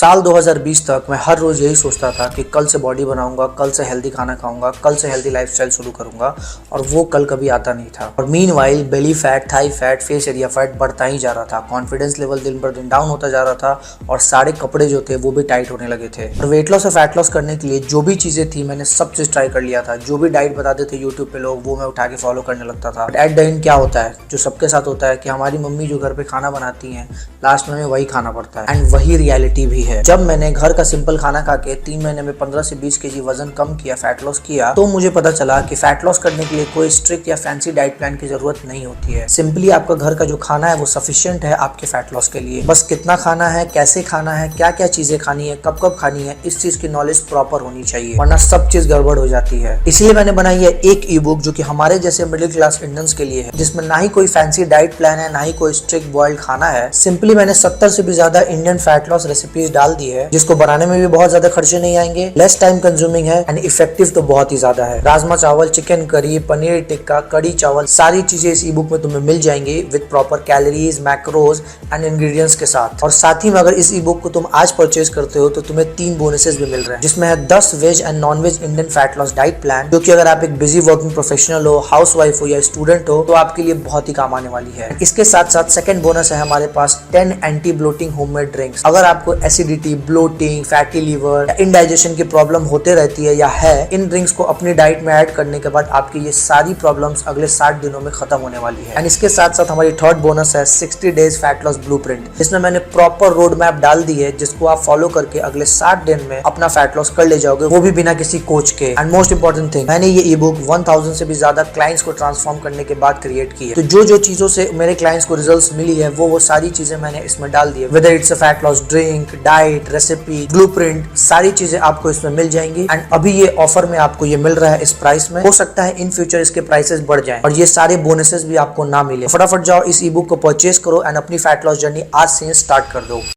साल 2020 तक मैं हर रोज यही सोचता था कि कल से बॉडी बनाऊंगा, कल से हेल्दी खाना खाऊंगा, कल से हेल्दी लाइफस्टाइल शुरू करूंगा, और वो कल कभी आता नहीं था। और meanwhile belly fat, Thai fat, face area fat बढ़ता ही जा रहा था। कॉन्फिडेंस लेवल दिन पर दिन डाउन होता जा रहा था और सारे कपड़े जो थे वो भी टाइट होने लगे थे। और वेट लॉस और फैट लॉस करने के लिए जो भी चीजें थी मैंने सब चीज ट्राई कर लिया था। जो भी डाइट बताते थे यूट्यूब पे लोग वो मैं उठा के फॉलो करने लगता था। बट एट द एंड क्या होता है, जो सबके साथ होता है कि हमारी मम्मी जो घर पे खाना बनाती है लास्ट में हमें वही खाना पड़ता है। एंड वही रियलिटी भी है। जब मैंने घर का सिंपल खाना खा के 3 महीने में 15 से 20 केजी वजन कम किया, फैट लॉस किया, तो मुझे पता चला कि फैट लॉस करने के लिए कोई स्ट्रिक्ट या फैंसी डाइट प्लान की जरूरत नहीं होती है। सिंपली आपका घर का जो खाना है वो सफिशिएंट है आपके फैट लॉस के लिए। बस कितना खाना है, कैसे खाना है, क्या क्या चीजें खानी है, कब कब खानी है, इस चीज की नॉलेज प्रॉपर होनी चाहिए, वरना सब चीज गड़बड़ हो जाती है। इसलिए मैंने बनाई है एक ई बुक जो कि हमारे जैसे मिडिल क्लास इंडियंस के लिए है, जिसमें ना ही कोई फैंसी डाइट प्लान है, ना ही कोई स्ट्रिक्ट बॉइल्ड खाना है। सिंपली मैंने 70 से भी ज्यादा इंडियन फैट लॉस रेसिपीज डाल दी है, जिसको बनाने में भी बहुत ज्यादा खर्चे नहीं आएंगे, लेस टाइम कंज्यूमिंग है एंड इफेक्टिव तो बहुत ही ज्यादा है। राजमा चावल, चिकन करी, पनीर टिक्का, कड़ी चावल, सारी चीजें इस ई बुक में तुम्हें मिल जाएंगी with proper calories, macros and ingredients के साथ। और साथ ही में अगर इस ई बुक को तुम आज परचेज करते हो तो तुम्हें 3 बोनसेस भी मिल रहे हैं, जिसमें है 10 veg and non veg Indian fat loss diet plan, जो कि अगर आप एक बिजी वर्किंग प्रोफेशनल हो, हाउस वाइफ हो या स्टूडेंट हो तो आपके लिए बहुत ही काम आने वाली है। इसके साथ साथ सेकंड बोनस है हमारे पास 10 एंटी ब्लोटिंग होममेड ड्रिंक्स। अगर आपको acidity, bloating, fatty liver, indigestion की प्रॉब्लम होते रहती है या है, इन ड्रिंक्स को अपनी डाइट में ऐड करने के बाद आपकी ये सारी प्रॉब्लम्स अगले 60 दिनों में खत्म होने वाली है। एंड इसके साथ साथ हमारी थर्ड बोनस है 60 डेज फैट लॉस ब्लूप्रिंट। इसमें मैंने प्रॉपर रोड मैप डाल दी है, जिसको आप फॉलो करके अगले 60 दिन में अपना फैट लॉस कर ले जाओगे, वो भी बिना किसी कोच के। एंड मोस्ट इंपॉर्टेंट थिंग, मैंने ये ई बुक 1000 से भी ज्यादा क्लाइंट्स को ट्रांसफॉर्म करने के बाद क्रिएट की है। तो जो जो चीजों से मेरे क्लाइंट्स को रिजल्ट्स मिली है वो सारी चीजें मैंने इसमें डाल दी है। Whether it's a fat loss drink, diet, recipe, blueprint, सारी चीजें आपको इसमें मिल जाएंगी। एंड अभी ये ऑफर में आपको ये मिल रहा है इस प्राइस में। हो सकता है इन फ्यूचर इसके प्राइसेस बढ़ जाएं और ये सारे बोनसेस भी आपको ना मिले। फटाफट जाओ इस ई बुक को परचेज करो एंड अपनी फैट लॉस जर्नी आज से स्टार्ट कर दो।